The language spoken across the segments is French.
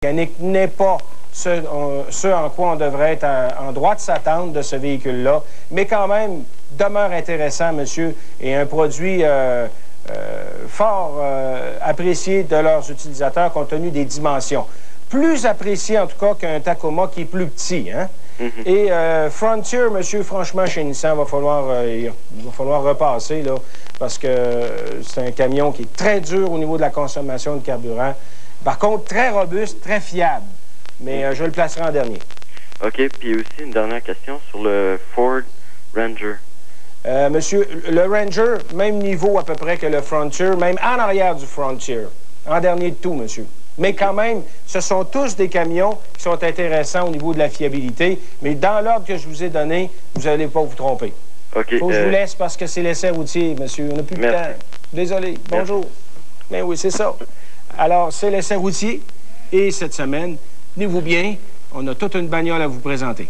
mécanique n'est pas ce en quoi on devrait être en droit de s'attendre de ce véhicule-là, mais quand même demeure intéressant, monsieur, et un produit fort apprécié de leurs utilisateurs compte tenu des dimensions. Plus apprécié en tout cas qu'un Tacoma qui est plus petit, hein? Et Frontier, monsieur, franchement, chez Nissan, il va falloir repasser, là, parce que c'est un camion qui est très dur au niveau de la consommation de carburant. Par contre, très robuste, très fiable. Mais je le placerai en dernier. OK, puis aussi une dernière question sur le Ford Ranger. Monsieur, le Ranger, même niveau à peu près que le Frontier, même en arrière du Frontier. En dernier de tout, monsieur. Mais quand même, ce sont tous des camions qui sont intéressants au niveau de la fiabilité. Mais dans l'ordre que je vous ai donné, vous n'allez pas vous tromper. OK. Faut que je vous laisse parce que c'est l'essai routier, monsieur. On n'a plus de temps. Désolé. Bonjour. Mais oui, c'est ça. Alors, c'est l'essai routier. Et cette semaine, tenez-vous bien, on a toute une bagnole à vous présenter.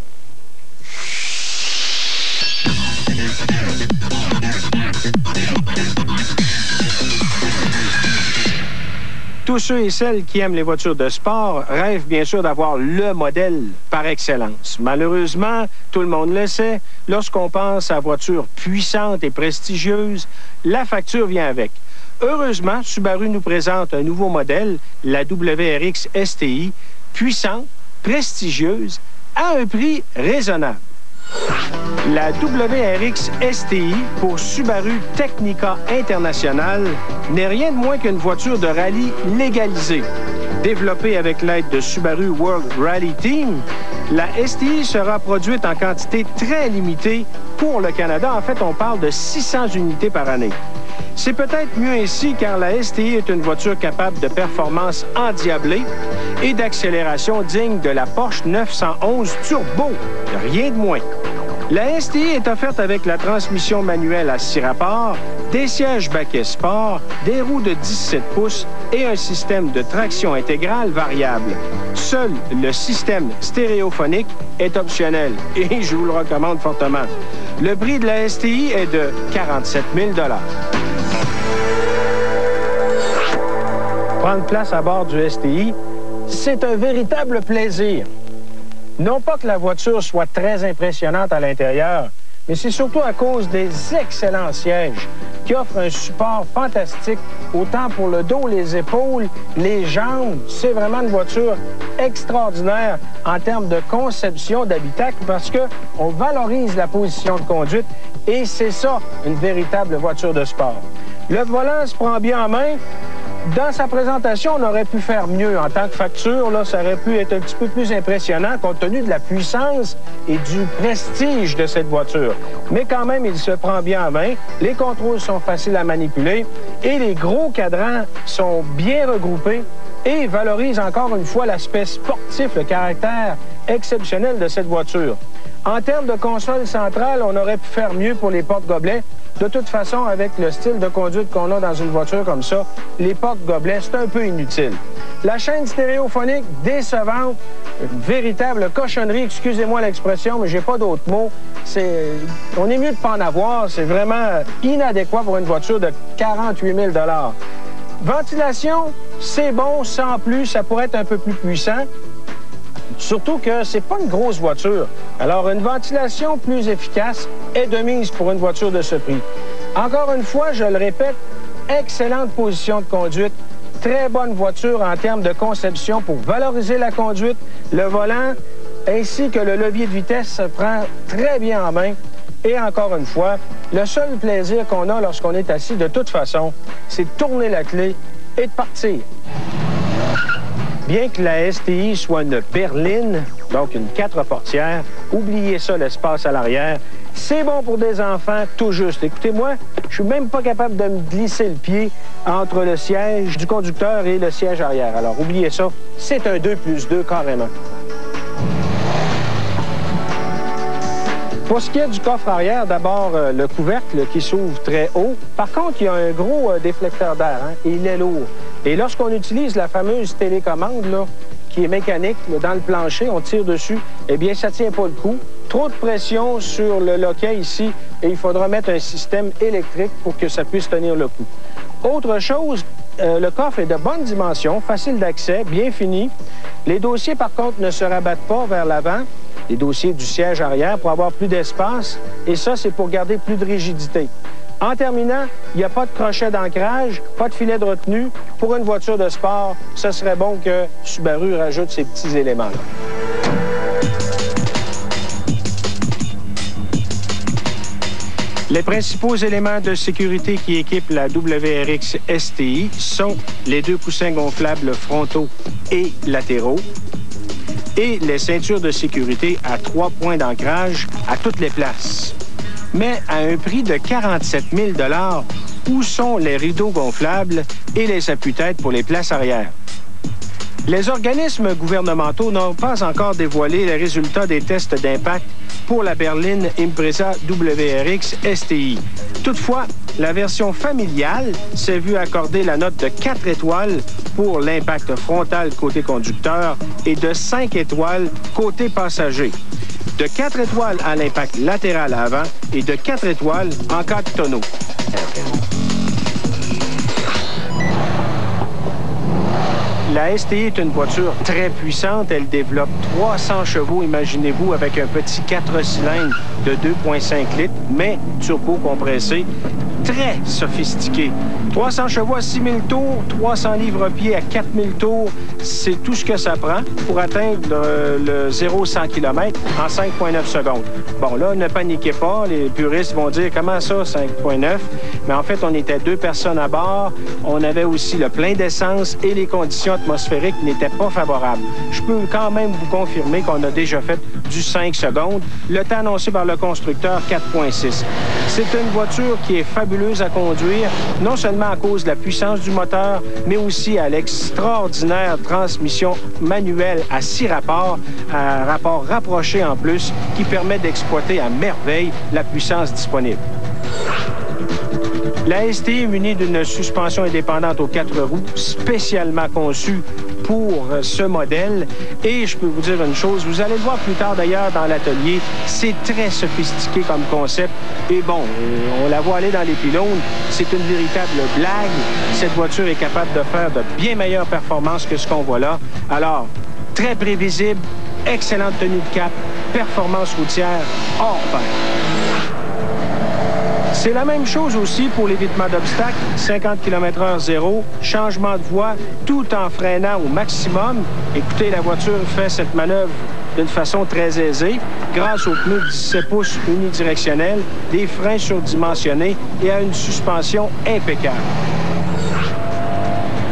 Tous ceux et celles qui aiment les voitures de sport rêvent bien sûr d'avoir le modèle par excellence. Malheureusement, tout le monde le sait, lorsqu'on pense à voitures puissantes et prestigieuses, la facture vient avec. Heureusement, Subaru nous présente un nouveau modèle, la WRX STI, puissante, prestigieuse, à un prix raisonnable. La WRX STI pour Subaru Technica International n'est rien de moins qu'une voiture de rallye légalisée. Développée avec l'aide de Subaru World Rally Team, la STI sera produite en quantité très limitée pour le Canada. En fait, on parle de 600 unités par année. C'est peut-être mieux ainsi car la STI est une voiture capable de performance endiablée et d'accélération digne de la Porsche 911 Turbo. Rien de moins. La STI est offerte avec la transmission manuelle à 6 rapports, des sièges baquets sport, des roues de 17 pouces et un système de traction intégrale variable. Seul le système stéréophonique est optionnel et je vous le recommande fortement. Le prix de la STI est de 47 000 $. Prendre place à bord du STI, c'est un véritable plaisir. Non pas que la voiture soit très impressionnante à l'intérieur, mais c'est surtout à cause des excellents sièges qui offrent un support fantastique, autant pour le dos, les épaules, les jambes. C'est vraiment une voiture extraordinaire en termes de conception d'habitacle parce qu'on valorise la position de conduite et c'est ça, une véritable voiture de sport. Le volant se prend bien en main. Dans sa présentation, on aurait pu faire mieux. En tant que facture, là, ça aurait pu être un petit peu plus impressionnant compte tenu de la puissance et du prestige de cette voiture. Mais quand même, il se prend bien en main. Les contrôles sont faciles à manipuler et les gros cadrans sont bien regroupés et valorisent encore une fois l'aspect sportif, le caractère exceptionnel de cette voiture. En termes de console centrale, on aurait pu faire mieux pour les portes-gobelets. De toute façon, avec le style de conduite qu'on a dans une voiture comme ça, les portes-gobelets, c'est un peu inutile. La chaîne stéréophonique, décevante, une véritable cochonnerie, excusez-moi l'expression, mais j'ai pas d'autres mots. On est mieux de pas en avoir, c'est vraiment inadéquat pour une voiture de 48 000 $. Ventilation, c'est bon, sans plus, ça pourrait être un peu plus puissant. Surtout que c'est pas une grosse voiture. Alors, une ventilation plus efficace est de mise pour une voiture de ce prix. Encore une fois, je le répète, excellente position de conduite, très bonne voiture en termes de conception pour valoriser la conduite, le volant, ainsi que le levier de vitesse se prend très bien en main. Et encore une fois, le seul plaisir qu'on a lorsqu'on est assis, de toute façon, c'est de tourner la clé et de partir. Bien que la STI soit une berline, donc une 4 portières, oubliez ça, l'espace à l'arrière. C'est bon pour des enfants, tout juste. Écoutez-moi, je suis même pas capable de me glisser le pied entre le siège du conducteur et le siège arrière. Alors, oubliez ça, c'est un 2+2 carrément. Pour ce qui est du coffre arrière, d'abord, le couvercle qui s'ouvre très haut. Par contre, il y a un gros déflecteur d'air, hein, et il est lourd. Et lorsqu'on utilise la fameuse télécommande, là, qui est mécanique, là, dans le plancher, on tire dessus, eh bien, ça ne tient pas le coup. Trop de pression sur le loquet ici, et il faudra mettre un système électrique pour que ça puisse tenir le coup. Autre chose, le coffre est de bonne dimension, facile d'accès, bien fini. Les dossiers, par contre, ne se rabattent pas vers l'avant, les dossiers du siège arrière, pour avoir plus d'espace. Et ça, c'est pour garder plus de rigidité. En terminant, il n'y a pas de crochet d'ancrage, pas de filet de retenue. Pour une voiture de sport, ce serait bon que Subaru rajoute ces petits éléments-là. Les principaux éléments de sécurité qui équipent la WRX STI sont les 2 coussins gonflables frontaux et latéraux et les ceintures de sécurité à 3 points d'ancrage à toutes les places. Mais à un prix de 47 000 $, où sont les rideaux gonflables et les appuis-têtes pour les places arrière? Les organismes gouvernementaux n'ont pas encore dévoilé les résultats des tests d'impact pour la berline Impreza WRX STI. Toutefois, la version familiale s'est vue accorder la note de 4 étoiles pour l'impact frontal côté conducteur et de 5 étoiles côté passager. De 4 étoiles à l'impact latéral à avant et de 4 étoiles en cas de tonneau. La STI est une voiture très puissante. Elle développe 300 chevaux, imaginez-vous, avec un petit 4 cylindres de 2,5 litres, mais turbo-compressé, très sophistiqué. 300 chevaux à 6 000 tours, 300 livres-pieds à 4 000 tours, c'est tout ce que ça prend pour atteindre le 0-100 km en 5,9 secondes. Bon, là, ne paniquez pas, les puristes vont dire « Comment ça, 5,9 ?» Mais en fait, on était 2 personnes à bord, on avait aussi le plein d'essence et les conditions atmosphériques n'étaient pas favorables. Je peux quand même vous confirmer qu'on a déjà fait du 5 secondes, le temps annoncé par le constructeur, 4,6. C'est une voiture qui est fabuleuse à conduire, non seulement à cause de la puissance du moteur, mais aussi à l'extraordinaire transmission manuelle à 6 rapports, à rapport rapproché en plus, qui permet d'exploiter à merveille la puissance disponible. La STI est munie d'une suspension indépendante aux 4 roues, spécialement conçue pour ce modèle. Et je peux vous dire une chose, vous allez le voir plus tard d'ailleurs dans l'atelier, c'est très sophistiqué comme concept. Et bon, on la voit aller dans les pylônes, c'est une véritable blague. Cette voiture est capable de faire de bien meilleures performances que ce qu'on voit là. Alors, très prévisible, excellente tenue de cap, performance routière hors pair. C'est la même chose aussi pour l'évitement d'obstacles, 50 km/h 0, changement de voie, tout en freinant au maximum. Écoutez, la voiture fait cette manœuvre d'une façon très aisée, grâce aux pneus 17 pouces unidirectionnels, des freins surdimensionnés et à une suspension impeccable.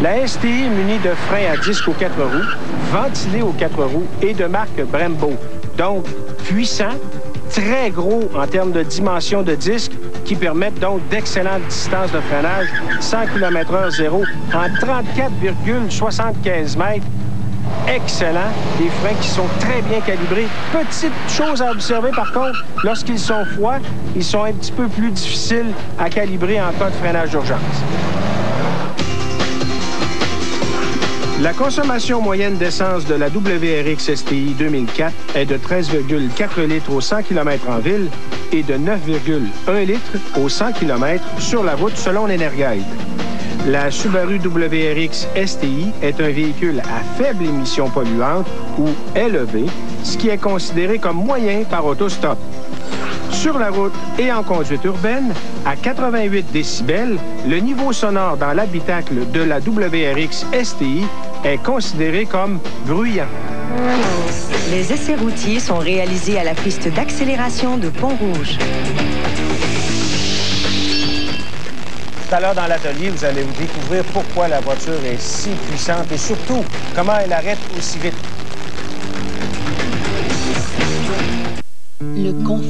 La STI est munie de freins à disque aux 4 roues, ventilés aux 4 roues et de marque Brembo. Donc, puissant, très gros en termes de dimension de disque, qui permettent donc d'excellentes distances de freinage, 100 km/h 0 en 34,75 mètres. Excellent. Des freins qui sont très bien calibrés. Petite chose à observer, par contre, lorsqu'ils sont froids, ils sont un petit peu plus difficiles à calibrer en cas de freinage d'urgence. La consommation moyenne d'essence de la WRX STI 2004 est de 13,4 litres au 100 km en ville et de 9,1 litres au 100 km sur la route selon l'Energuide. La Subaru WRX STI est un véhicule à faible émission polluante ou élevé, ce qui est considéré comme moyen par autostop. Sur la route et en conduite urbaine, à 88 décibels, le niveau sonore dans l'habitacle de la WRX STI est considéré comme bruyant. Les essais routiers sont réalisés à la piste d'accélération de Pont-Rouge. Tout à l'heure dans l'atelier, vous allez vous découvrir pourquoi la voiture est si puissante et surtout comment elle arrête aussi vite. Le confort.